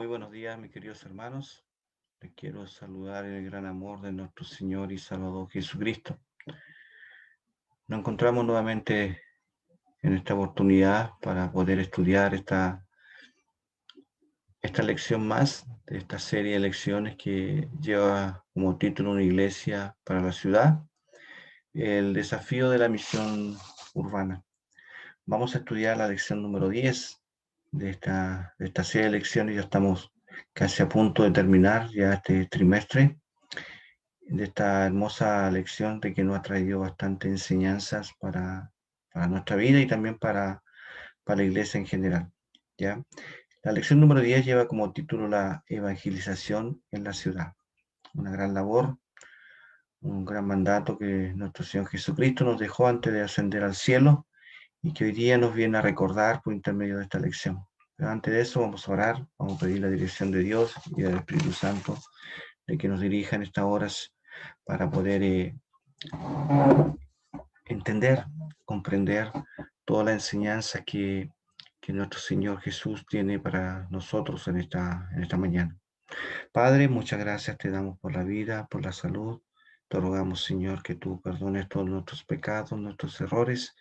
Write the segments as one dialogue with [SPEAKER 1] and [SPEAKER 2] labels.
[SPEAKER 1] Muy buenos días, mis queridos hermanos. Les quiero saludar en el gran amor de nuestro Señor y Salvador Jesucristo. Nos encontramos nuevamente en esta oportunidad para poder estudiar esta lección más de esta serie de lecciones que lleva como título Una iglesia para la ciudad, el desafío de la misión urbana. Vamos a estudiar la lección número 10 de esta serie de lecciones. Ya estamos casi a punto de terminar ya este trimestre de esta hermosa lección de que nos ha traído bastantes enseñanzas para nuestra vida y también para la iglesia en general, ¿ya? La lección número 10 lleva como título la evangelización en la ciudad. Una gran labor, un gran mandato que nuestro Señor Jesucristo nos dejó antes de ascender al cielo y que hoy día nos viene a recordar por intermedio de esta lección. Pero antes de eso vamos a orar, vamos a pedir la dirección de Dios y del Espíritu Santo de que nos dirija en estas horas para poder entender, comprender toda la enseñanza que nuestro Señor Jesús tiene para nosotros en esta mañana. Padre, muchas gracias te damos por la vida, por la salud. Te rogamos, Señor, que tú perdones todos nuestros pecados, nuestros errores,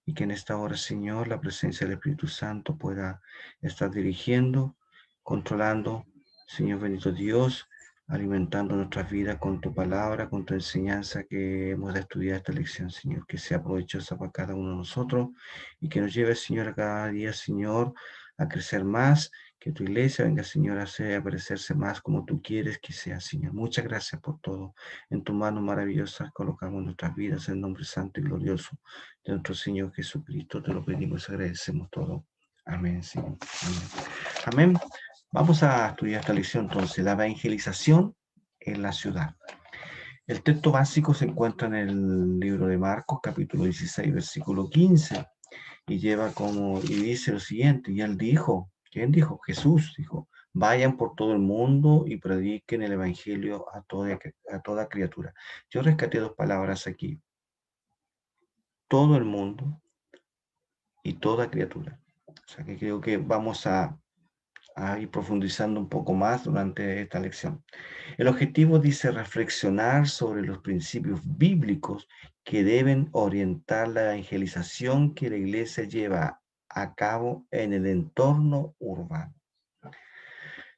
[SPEAKER 1] y que en esta hora, Señor, la presencia del Espíritu Santo pueda estar dirigiendo, controlando, Señor bendito Dios, alimentando nuestras vidas con tu palabra, con tu enseñanza que hemos de estudiar esta lección, Señor, que sea provechosa para cada uno de nosotros y que nos lleve, Señor, a cada día, Señor, a crecer más, que tu iglesia venga, Señor, a parecerse más como tú quieres que sea, Señor. Muchas gracias por todo. En tu mano maravillosa colocamos nuestras vidas en el nombre santo y glorioso de nuestro Señor Jesucristo. Te lo pedimos y agradecemos todo. Amén, Señor. Amén. Amén. Vamos a estudiar esta lección entonces, la evangelización en la ciudad. El texto básico se encuentra en el libro de Marcos, capítulo 16, versículo 15, y dice lo siguiente: y él dijo, ¿quién dijo? Jesús dijo: vayan por todo el mundo y prediquen el evangelio a toda criatura. Yo rescaté dos palabras aquí: todo el mundo y toda criatura. O sea que creo que vamos a ir profundizando un poco más durante esta lección. El objetivo dice reflexionar sobre los principios bíblicos que deben orientar la evangelización que la iglesia lleva a cabo en el entorno urbano.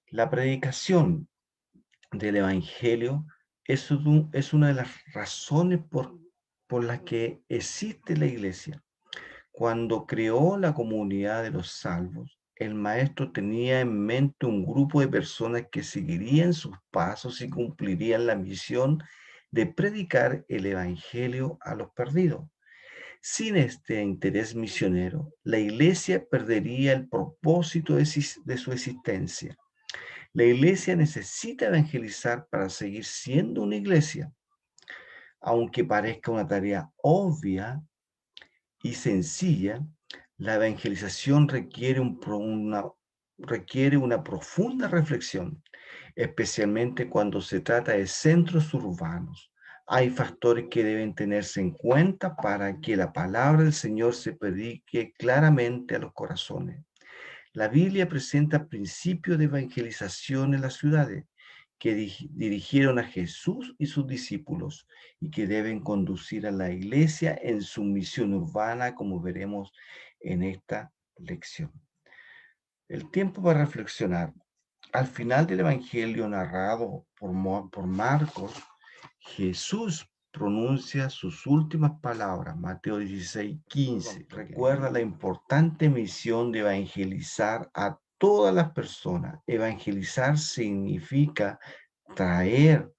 [SPEAKER 1] La predicación del evangelio es una de las razones por las que existe la iglesia. Cuando creó la comunidad de los salvos, el maestro tenía en mente un grupo de personas que seguirían sus pasos y cumplirían la misión de predicar el evangelio a los perdidos. Sin este interés misionero, la iglesia perdería el propósito de su existencia. La iglesia necesita evangelizar para seguir siendo una iglesia. Aunque parezca una tarea obvia y sencilla, la evangelización requiere una profunda reflexión, especialmente cuando se trata de centros urbanos. Hay factores que deben tenerse en cuenta para que la palabra del Señor se predique claramente a los corazones. La Biblia presenta principios de evangelización en las ciudades que dirigieron a Jesús y sus discípulos y que deben conducir a la iglesia en su misión urbana, como veremos en esta lección. El tiempo para reflexionar. Al final del evangelio narrado por Marcos, Jesús pronuncia sus últimas palabras, Mateo 16:15. Recuerda la importante misión de evangelizar a todas las personas. Evangelizar significa traer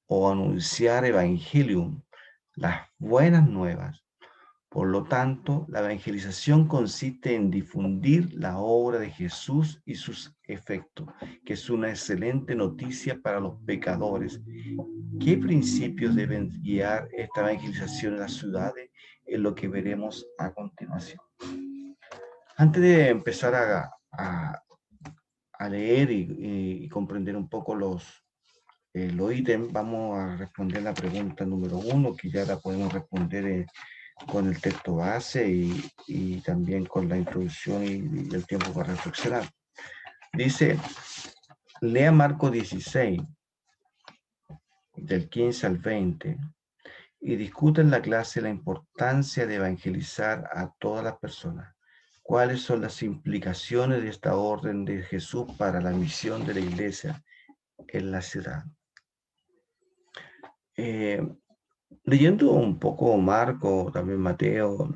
[SPEAKER 1] o anunciar evangelium, las buenas nuevas. Por lo tanto, la evangelización consiste en difundir la obra de Jesús y sus efectos, que es una excelente noticia para los pecadores. ¿Qué principios deben guiar esta evangelización en las ciudades? Es lo que veremos a continuación. Antes de empezar a leer y comprender un poco los ítems, vamos a responder la pregunta número 1, que ya la podemos responder con el texto base y también con la introducción y el tiempo para reflexionar. Dice, Lea Marcos 16, del 15 al 20, y discuta en la clase la importancia de evangelizar a todas las personas. ¿Cuáles son las implicaciones de esta orden de Jesús para la misión de la iglesia en la ciudad? Eh, Leyendo un poco Marco, también Mateo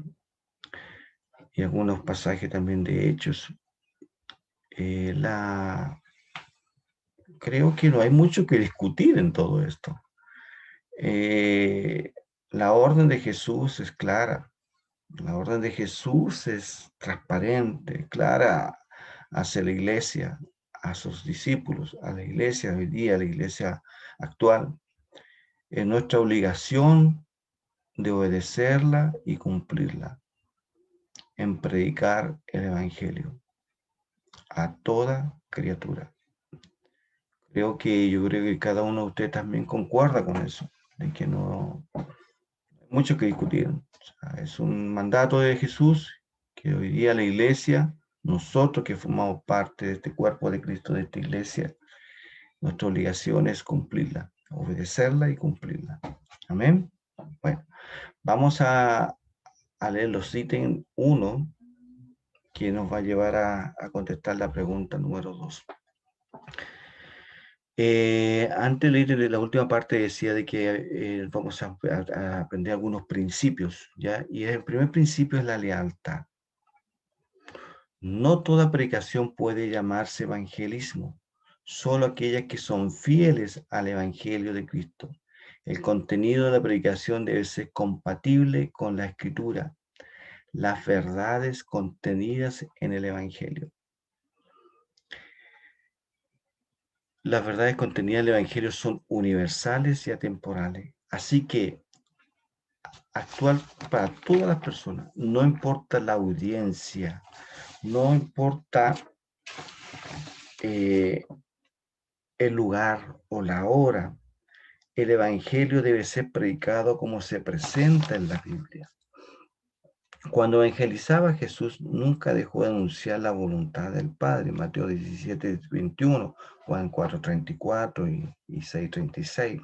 [SPEAKER 1] y algunos pasajes también de Hechos, eh, la, creo que no hay mucho que discutir en todo esto. Eh, la orden de Jesús es clara, la orden de Jesús es transparente, clara hacia la iglesia, a sus discípulos, a la iglesia hoy día, a la iglesia actual. Es nuestra obligación de obedecerla y cumplirla en predicar el Evangelio a toda criatura. Yo creo que cada uno de ustedes también concuerda con eso, de que no hay mucho que discutir. O sea, es un mandato de Jesús que hoy día la iglesia, nosotros que formamos parte de este cuerpo de Cristo, de esta iglesia, nuestra obligación es cumplirla, obedecerla y cumplirla. Amén. Bueno, vamos a leer los ítems 1 que nos va a llevar a contestar la pregunta número 2. Antes de la última parte decía de que vamos a aprender algunos principios, ¿ya? Y el primer principio es la lealtad. No toda predicación puede llamarse evangelismo, solo aquellas que son fieles al evangelio de Cristo. El contenido de la predicación debe ser compatible con la escritura, las verdades contenidas en el evangelio. Las verdades contenidas en el evangelio son universales y atemporales. Así que actual para todas las personas, no importa la audiencia, no importa eh, el lugar o la hora, el evangelio debe ser predicado como se presenta en la Biblia. Cuando evangelizaba Jesús nunca dejó de anunciar la voluntad del Padre, Mateo 17, 21, Juan 4, 34 y 6, 36.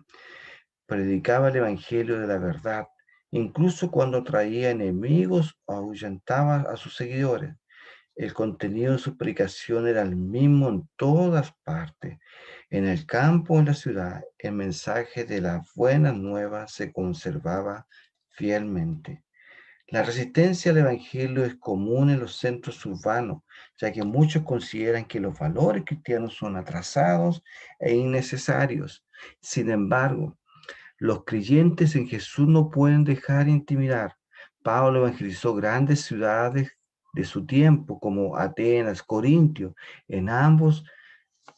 [SPEAKER 1] Predicaba el evangelio de la verdad, incluso cuando traía enemigos o ahuyentaba a sus seguidores. El contenido de su predicación era el mismo en todas partes. En el campo o en la ciudad, el mensaje de la buena nueva se conservaba fielmente. La resistencia al evangelio es común en los centros urbanos, ya que muchos consideran que los valores cristianos son atrasados e innecesarios. Sin embargo, los creyentes en Jesús no pueden dejar intimidar. Pablo evangelizó grandes ciudades de su tiempo, como Atenas, Corintio. En ambos,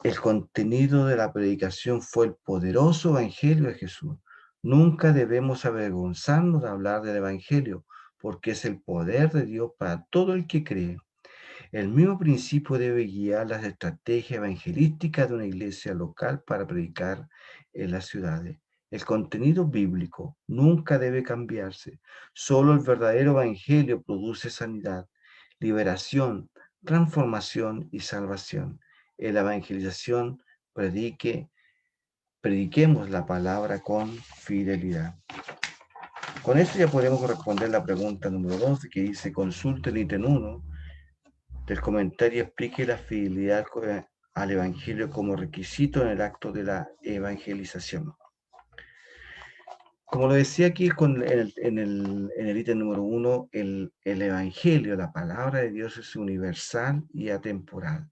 [SPEAKER 1] el contenido de la predicación fue el poderoso evangelio de Jesús. Nunca debemos avergonzarnos de hablar del evangelio, porque es el poder de Dios para todo el que cree. El mismo principio debe guiar las estrategias evangelísticas de una iglesia local para predicar en las ciudades. El contenido bíblico nunca debe cambiarse. Solo el verdadero evangelio produce sanidad, liberación, transformación y salvación. En la evangelización prediquemos la palabra con fidelidad. Con esto ya podemos responder la pregunta número 2 que dice: consulte el ítem 1 del comentario, explique la fidelidad al evangelio como requisito en el acto de la evangelización. Como lo decía aquí en el ítem número 1, el evangelio, la palabra de Dios, es universal y atemporal.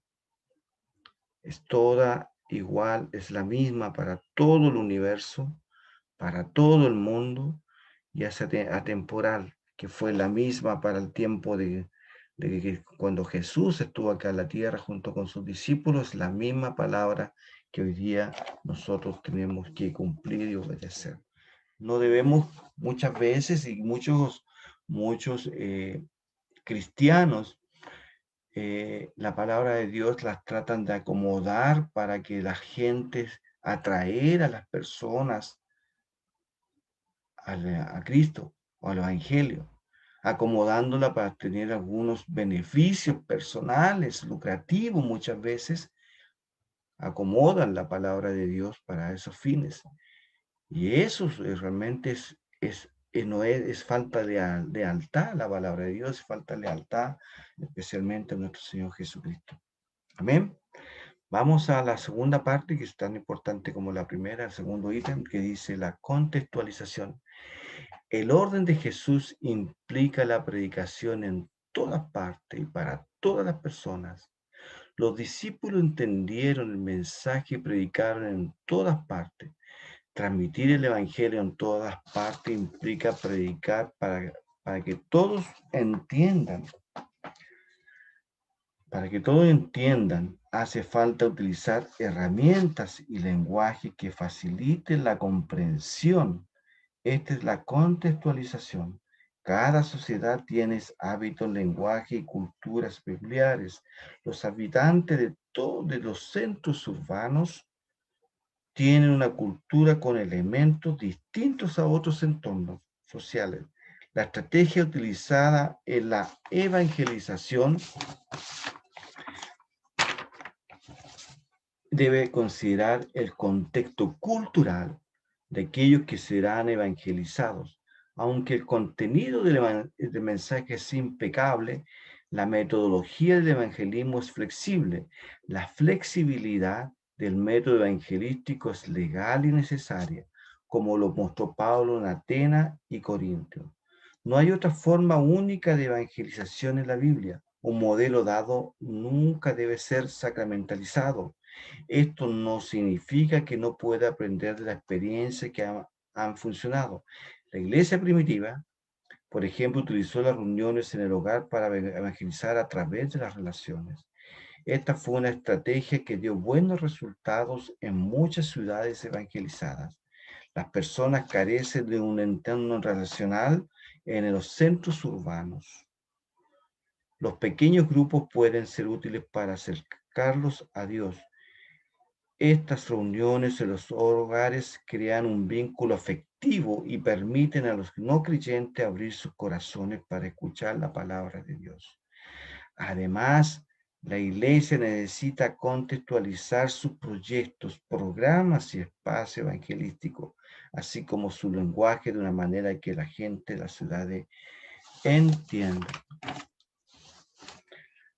[SPEAKER 1] Es toda igual, es la misma para todo el universo, para todo el mundo, y es atemporal, que fue la misma para el tiempo de que cuando Jesús estuvo acá en la tierra junto con sus discípulos, la misma palabra que hoy día nosotros tenemos que cumplir y obedecer. No debemos muchas veces, y muchos cristianos, la palabra de Dios las tratan de acomodar para que la gente, atraer a las personas a Cristo o al Evangelio, acomodándola para tener algunos beneficios personales, lucrativos muchas veces, acomodan la palabra de Dios para esos fines. Y eso realmente no es falta de lealtad a la palabra de Dios, es falta de lealtad especialmente a nuestro Señor Jesucristo. Amén. Vamos a la segunda parte, que es tan importante como la primera, el segundo ítem, que dice la contextualización. El orden de Jesús implica la predicación en todas partes y para todas las personas. Los discípulos entendieron el mensaje y predicaron en todas partes. Transmitir el evangelio en todas partes implica predicar para que todos entiendan. Para que todos entiendan, hace falta utilizar herramientas y lenguaje que faciliten la comprensión. Esta es la contextualización. Cada sociedad tiene hábitos, lenguaje y culturas peculiares. Los habitantes de todos los centros urbanos tienen una cultura con elementos distintos a otros entornos sociales. La estrategia utilizada en la evangelización debe considerar el contexto cultural de aquellos que serán evangelizados. Aunque el contenido del mensaje es impecable, la metodología del evangelismo es flexible. La flexibilidad del método evangelístico es legal y necesaria, como lo mostró Pablo en Atenas y Corintio. No hay otra forma única de evangelización en la Biblia. Un modelo dado nunca debe ser sacramentalizado. Esto no significa que no pueda aprender de la experiencia que han funcionado. La iglesia primitiva, por ejemplo, utilizó las reuniones en el hogar para evangelizar a través de las relaciones. Esta fue una estrategia que dio buenos resultados en muchas ciudades evangelizadas. Las personas carecen de un entorno relacional en los centros urbanos. Los pequeños grupos pueden ser útiles para acercarlos a Dios. Estas reuniones en los hogares crean un vínculo afectivo y permiten a los no creyentes abrir sus corazones para escuchar la palabra de Dios. Además, la iglesia necesita contextualizar sus proyectos, programas y espacio evangelístico, así como su lenguaje de una manera que la gente de la ciudad entienda.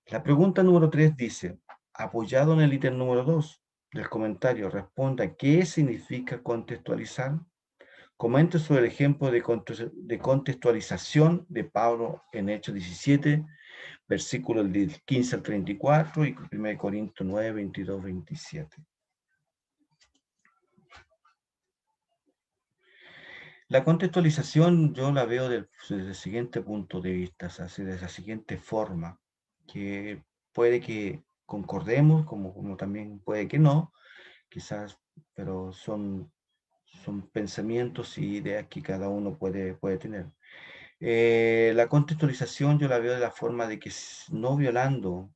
[SPEAKER 1] La pregunta número 3 dice, apoyado en el ítem número 2 del comentario, responda qué significa contextualizar. Comente sobre el ejemplo de contextualización de Pablo en Hechos 17, versículos del 15 al 34 y 1 Corintios 9, 22, 27. La contextualización yo la veo desde el siguiente punto de vista, o sea, desde la siguiente forma, que puede que concordemos, como también puede que no, quizás, pero son pensamientos y ideas que cada uno puede tener. La contextualización yo la veo de la forma de que no violando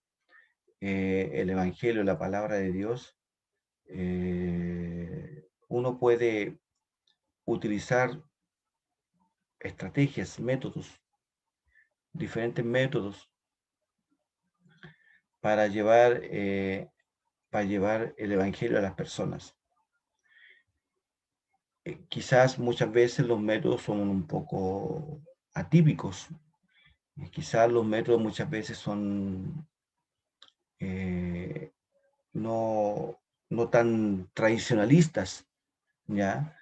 [SPEAKER 1] el Evangelio, la palabra de Dios, uno puede utilizar estrategias, métodos, diferentes métodos para llevar el Evangelio a las personas. Quizás muchas veces los métodos son un poco atípicos. Quizás los métodos muchas veces son no, no tan tradicionalistas, ¿ya?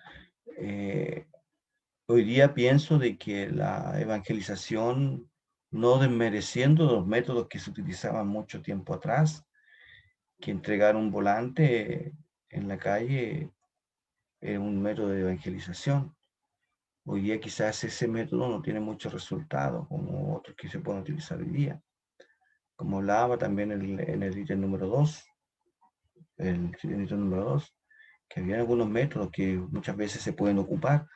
[SPEAKER 1] Hoy día pienso de que la evangelización, no desmereciendo los métodos que se utilizaban mucho tiempo atrás, que entregar un volante en la calle era un método de evangelización. Hoy día quizás ese método no tiene muchos resultados como otros que se pueden utilizar hoy día. Como hablaba también en el ítem número 2, que había algunos métodos que muchas veces se pueden ocupar.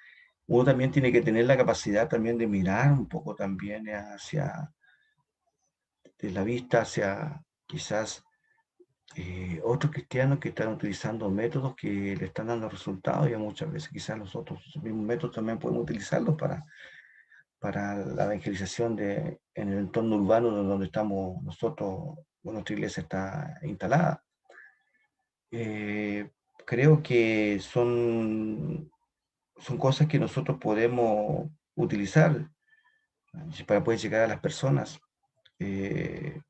[SPEAKER 1] Uno también tiene que tener la capacidad también de mirar un poco también hacia, de la vista hacia quizás otros cristianos que están utilizando métodos que le están dando resultados y muchas veces quizás nosotros, esos mismos métodos también podemos utilizarlos para la evangelización en el entorno urbano donde estamos nosotros, nuestra iglesia está instalada. eh, creo que son cosas que nosotros podemos utilizar para poder llegar a las personas, eh,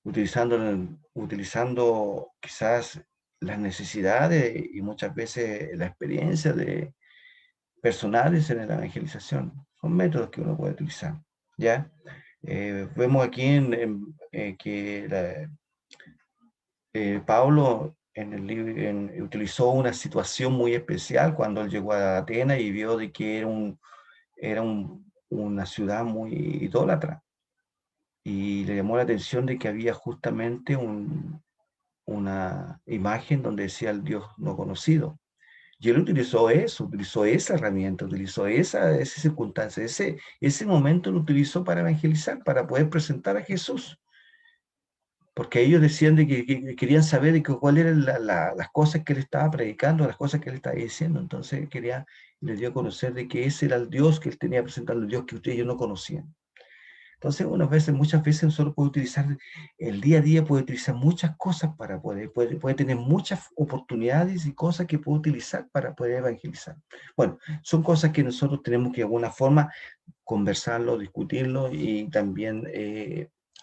[SPEAKER 1] utilizando quizás las necesidades y muchas veces la experiencia de personales en la evangelización. Son métodos que uno puede utilizar, ¿ya? Vemos aquí que Pablo en el utilizó una situación muy especial cuando él llegó a Atenas y vio de que una ciudad muy idólatra. Y le llamó la atención de que había justamente una imagen donde decía el Dios no conocido. Y él utilizó eso, utilizó esa herramienta, utilizó esa circunstancia, ese momento lo utilizó para evangelizar, para poder presentar a Jesús. Porque ellos decían de que querían saber de cuáles eran las cosas que él estaba predicando, las cosas que él estaba diciendo. Entonces les dio a conocer de que ese era el Dios que él tenía presentando, el Dios que ustedes no conocían. Entonces, muchas veces nosotros podemos utilizar el día a día, puede utilizar muchas cosas para puede tener muchas oportunidades y cosas que puede utilizar para poder evangelizar. Bueno, son cosas que nosotros tenemos que de alguna forma conversarlo, discutirlo y también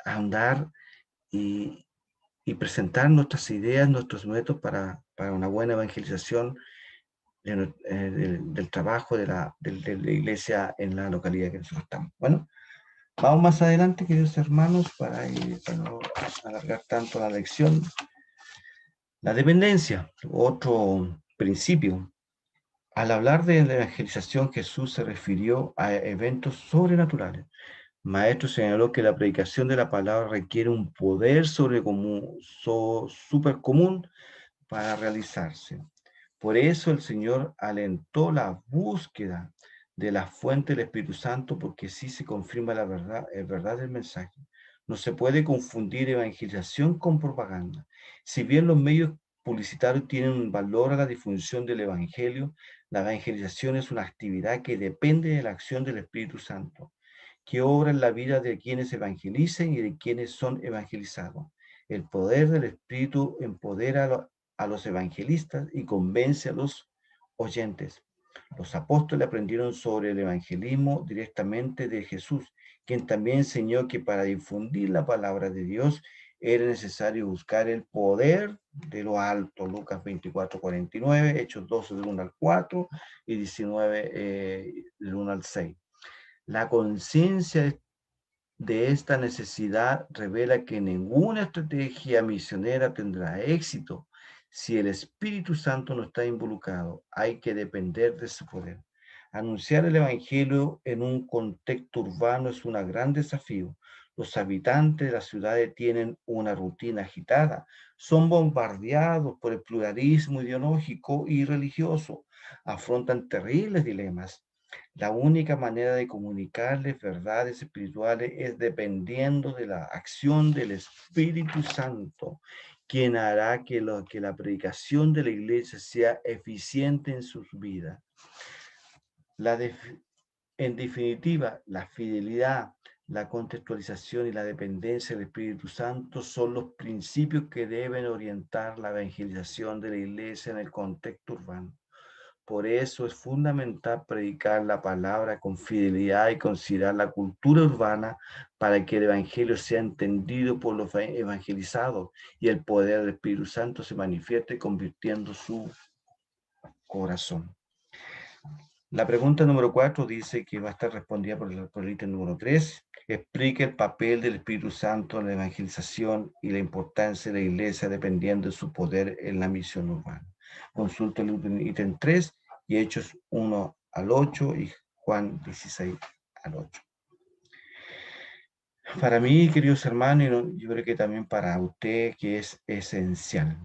[SPEAKER 1] ahondar y, y presentar nuestras ideas, nuestros métodos para una buena evangelización del trabajo de la iglesia en la localidad que nosotros estamos. Bueno, vamos más adelante, queridos hermanos, para no alargar tanto la lección. La dependencia, otro principio. Al hablar de la evangelización, Jesús se refirió a eventos sobrenaturales. Maestro señaló que la predicación de la palabra requiere un poder súper común para realizarse. Por eso el Señor alentó la búsqueda de la fuente del Espíritu Santo, porque sí se confirma la verdad del mensaje. No se puede confundir evangelización con propaganda. Si bien los medios publicitarios tienen un valor a la difusión del Evangelio, la evangelización es una actividad que depende de la acción del Espíritu Santo, que obra en la vida de quienes evangelicen y de quienes son evangelizados. El poder del Espíritu empodera a los evangelistas y convence a los oyentes. Los apóstoles aprendieron sobre el evangelismo directamente de Jesús, quien también enseñó que para difundir la palabra de Dios era necesario buscar el poder de lo alto. Lucas 24:49, Hechos 12 del 1 al 4 y 19 del 1 al 6. La conciencia de esta necesidad revela que ninguna estrategia misionera tendrá éxito si el Espíritu Santo no está involucrado. Hay que depender de su poder. Anunciar el Evangelio en un contexto urbano es un gran desafío. Los habitantes de las ciudades tienen una rutina agitada, son bombardeados por el pluralismo ideológico y religioso, afrontan terribles dilemas. La única manera de comunicarles verdades espirituales es dependiendo de la acción del Espíritu Santo, quien hará que la predicación de la iglesia sea eficiente en sus vidas. En definitiva, la fidelidad, la contextualización y la dependencia del Espíritu Santo son los principios que deben orientar la evangelización de la iglesia en el contexto urbano. Por eso es fundamental predicar la palabra con fidelidad y considerar la cultura urbana para que el Evangelio sea entendido por los evangelizados y el poder del Espíritu Santo se manifieste convirtiendo su corazón. La pregunta número 4 dice que va a estar respondida por el ítem número 3. Explica el papel del Espíritu Santo en la evangelización y la importancia de la iglesia dependiendo de su poder en la misión urbana. Consulta el ítem 3 y Hechos 1 al 8 y Juan 16 al 8. Para mí, queridos hermanos, yo creo que también para usted, que es esencial.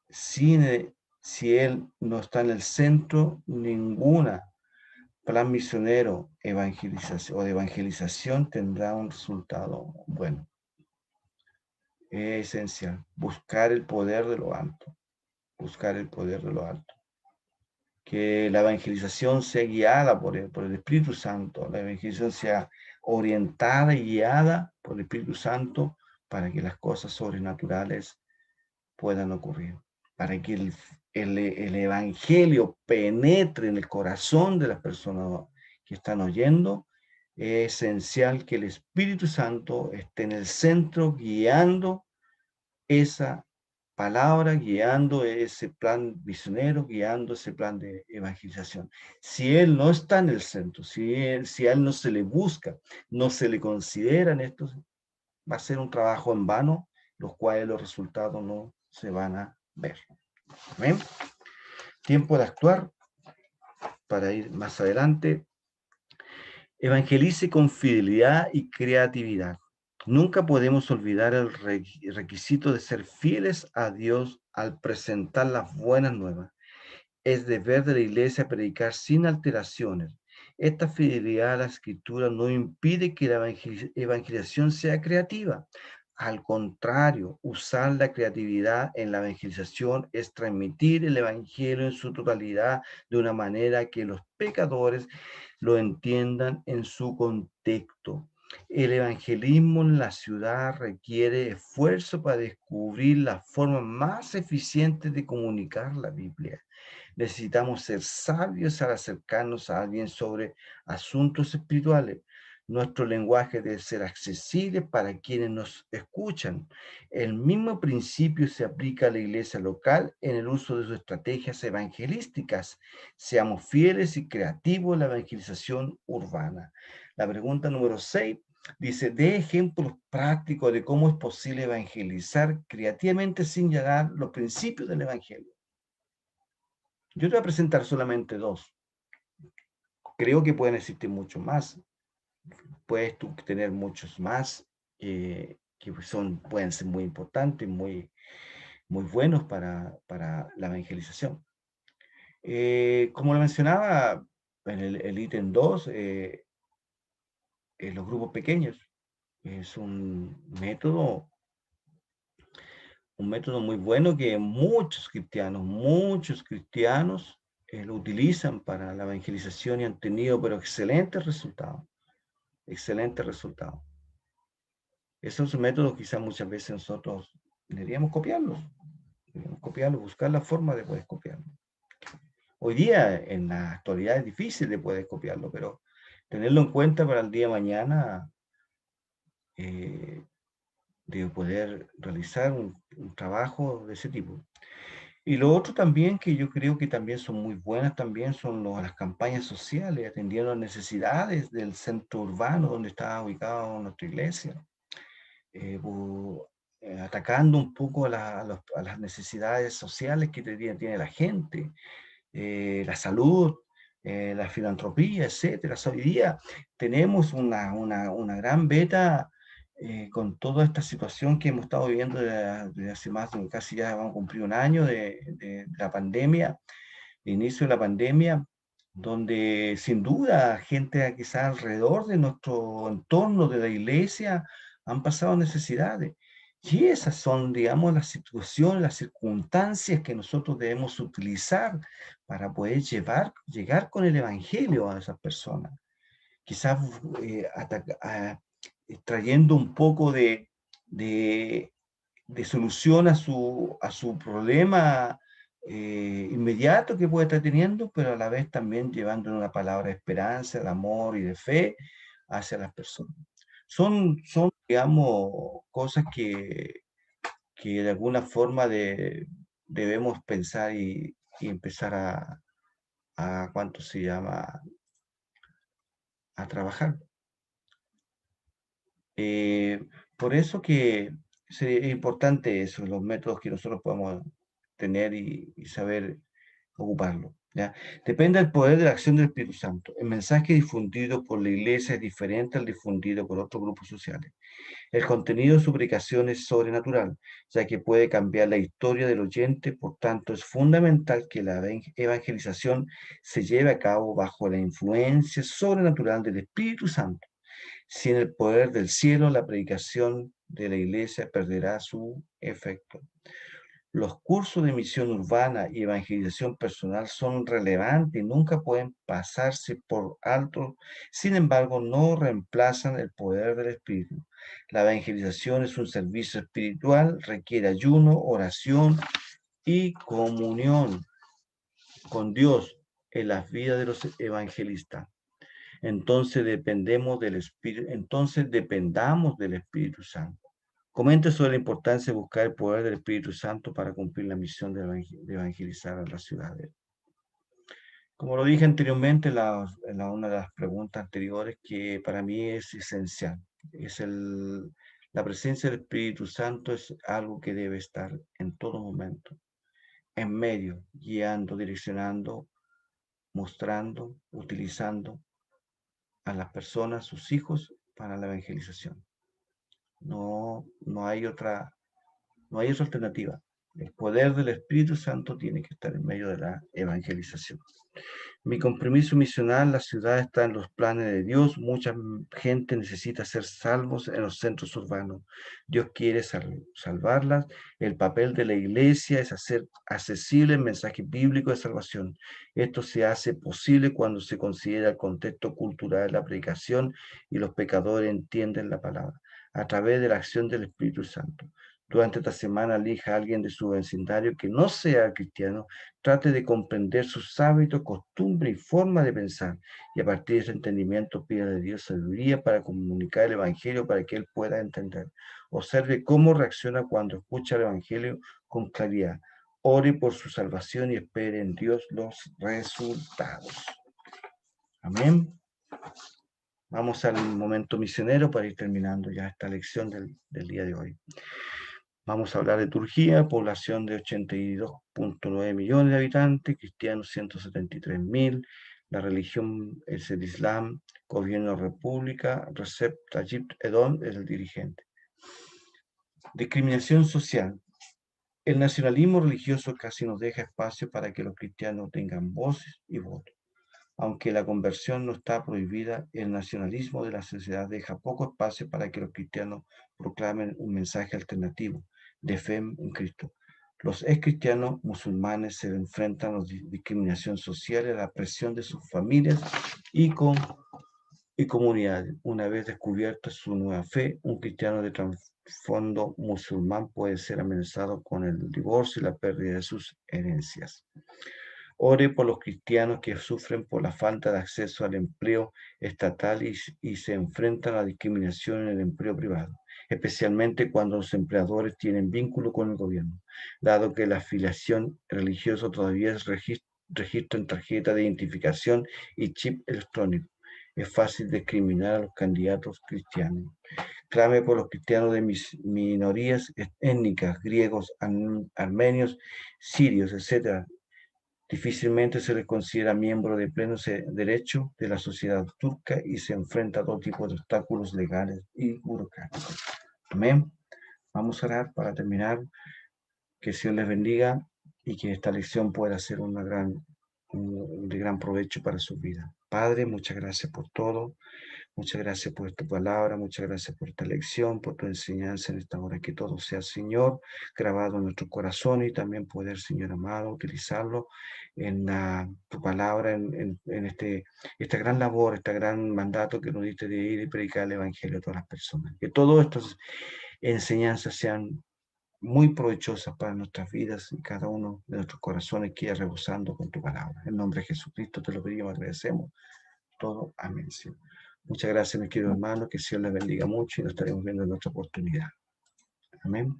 [SPEAKER 1] Si él no está en el centro, ninguna plan misionero evangelización o de evangelización tendrá un resultado bueno. Es esencial buscar el poder de lo alto, buscar el poder de lo alto. Que la evangelización sea guiada por el Espíritu Santo, la evangelización sea orientada y guiada por el Espíritu Santo para que las cosas sobrenaturales puedan ocurrir. para que el evangelio penetre en el corazón de las personas que están oyendo, es esencial que el Espíritu Santo esté en el centro guiando esa palabra, guiando ese plan misionero, guiando ese plan de evangelización. Si Él no está en el centro, si a Él no se le busca, no se le considera en esto, va a ser un trabajo en vano, los cuales los resultados no se van a ver. ¿Ven? Tiempo de actuar para ir más adelante. Evangelice con fidelidad y creatividad. Nunca podemos olvidar el requisito de ser fieles a Dios al presentar las buenas nuevas. Es deber de la iglesia predicar sin alteraciones. Esta fidelidad a la escritura no impide que la evangelización sea creativa. Al contrario, usar la creatividad en la evangelización es transmitir el evangelio en su totalidad de una manera que los pecadores lo entiendan en su contexto. El evangelismo en la ciudad requiere esfuerzo para descubrir la forma más eficiente de comunicar la Biblia. Necesitamos ser sabios al acercarnos a alguien sobre asuntos espirituales. Nuestro lenguaje debe ser accesible para quienes nos escuchan. El mismo principio se aplica a la iglesia local en el uso de sus estrategias evangelísticas. Seamos fieles y creativos en la evangelización urbana. La pregunta número 6 dice, dé ejemplos prácticos de cómo es posible evangelizar creativamente sin llegar los principios del evangelio. Yo te voy a presentar solamente dos. Creo que pueden existir muchos más. Puedes tú tener muchos más que pueden ser muy importantes, muy buenos para la evangelización. Como lo mencionaba en el ítem 2, los grupos pequeños es un método muy bueno que muchos cristianos lo utilizan para la evangelización y han tenido, pero excelentes resultados. Esos métodos quizás muchas veces nosotros deberíamos copiarlos, buscar la forma de poder copiarlo. Hoy día, en la actualidad, es difícil de poder copiarlo, pero tenerlo en cuenta para el día de mañana, de poder realizar un trabajo de ese tipo. Y lo otro también que yo creo que también son muy buenas también son las campañas sociales, atendiendo las necesidades del centro urbano donde está ubicada nuestra iglesia, atacando un poco a las necesidades sociales que tiene la gente, la salud, la filantropía, etcétera. Hoy día tenemos una gran beta con toda esta situación que hemos estado viviendo desde hace más de casi ya vamos a cumplir un año de la pandemia, de inicio de la pandemia, donde sin duda gente quizás alrededor de nuestro entorno de la iglesia han pasado necesidades. Y esas son, digamos, las situaciones, las circunstancias que nosotros debemos utilizar para poder llegar con el evangelio a esas personas. Quizás trayendo un poco de, de solución a su problema inmediato que puede estar teniendo, pero a la vez también llevando una palabra de esperanza, de amor y de fe hacia las personas. Son digamos, cosas que de alguna forma debemos pensar y empezar ¿cuánto se llama? A trabajar. Eh, por eso que es importante eso, los métodos que nosotros podemos tener y saber ocuparlo, ¿ya? Depende del poder de la acción del Espíritu Santo. El mensaje difundido por la iglesia es diferente al difundido por otros grupos sociales. El contenido de su predicación es sobrenatural, ya que puede cambiar la historia del oyente, por tanto es fundamental que la evangelización se lleve a cabo bajo la influencia sobrenatural del Espíritu Santo. Sin el poder del cielo, la predicación de la iglesia perderá su efecto. Los cursos de misión urbana y evangelización personal son relevantes y nunca pueden pasarse por alto. Sin embargo, no reemplazan el poder del Espíritu. La evangelización es un servicio espiritual, requiere ayuno, oración y comunión con Dios en las vidas de los evangelistas. Entonces dependamos del Espíritu Santo. Comente sobre la importancia de buscar el poder del Espíritu Santo para cumplir la misión de evangelizar a las ciudades. Como lo dije anteriormente en una de las preguntas anteriores, que para mí es esencial, la presencia del Espíritu Santo es algo que debe estar en todo momento, en medio, guiando, direccionando, mostrando, utilizando a las personas, sus hijos, para la evangelización. No hay otra alternativa. El poder del Espíritu Santo tiene que estar en medio de la evangelización. Mi compromiso misional, la ciudad está en los planes de Dios. Mucha gente necesita ser salvos en los centros urbanos. Dios quiere salvarlas. El papel de la iglesia es hacer accesible el mensaje bíblico de salvación. Esto se hace posible cuando se considera el contexto cultural de la predicación y los pecadores entienden la palabra a través de la acción del Espíritu Santo. Durante esta semana elija a alguien de su vecindario que no sea cristiano. Trate de comprender sus hábitos, costumbres y forma de pensar. Y a partir de ese entendimiento, pida de Dios sabiduría para comunicar el Evangelio para que Él pueda entender. Observe cómo reacciona cuando escucha el Evangelio con claridad. Ore por su salvación y espere en Dios los resultados. Amén. Vamos al momento misionero para ir terminando ya esta lección del día de hoy. Vamos a hablar de Turquía, población de 82.9 millones de habitantes, cristianos 173.000, la religión es el Islam, gobierno república, Recep Tayyip Erdogan es el dirigente. Discriminación social. El nacionalismo religioso casi nos deja espacio para que los cristianos tengan voces y votos. Aunque la conversión no está prohibida, el nacionalismo de la sociedad deja poco espacio para que los cristianos proclamen un mensaje alternativo de fe en Cristo. Los ex-cristianos musulmanes se enfrentan a la discriminación social y a la presión de sus familias y comunidades. Una vez descubierta su nueva fe, un cristiano de trasfondo musulmán puede ser amenazado con el divorcio y la pérdida de sus herencias. Ore por los cristianos que sufren por la falta de acceso al empleo estatal y se enfrentan a la discriminación en el empleo privado, especialmente cuando los empleadores tienen vínculo con el gobierno, dado que la afiliación religiosa todavía es registro en tarjeta de identificación y chip electrónico. Es fácil discriminar a los candidatos cristianos. Clame por los cristianos de minorías étnicas, griegos, armenios, sirios, etc. Difícilmente se les considera miembro de pleno derecho de la sociedad turca y se enfrenta a todo tipo de obstáculos legales y burocráticos. Amén. Vamos a orar para terminar. Que el Señor les bendiga y que esta lección pueda ser de gran provecho para su vida. Padre, muchas gracias por todo. Muchas gracias por tu palabra, muchas gracias por esta lección, por tu enseñanza en esta hora. Que todo sea, Señor, grabado en nuestro corazón y también poder, Señor amado, utilizarlo en tu palabra, esta gran labor, este gran mandato que nos diste de ir y predicar el Evangelio a todas las personas. Que todas estas enseñanzas sean muy provechosas para nuestras vidas y cada uno de nuestros corazones quede rebosando con tu palabra. En nombre de Jesucristo te lo pedimos, agradecemos todo. Amén. Señor. Muchas gracias, mis queridos hermanos, que el Señor les bendiga mucho y nos estaremos viendo en otra oportunidad. Amén.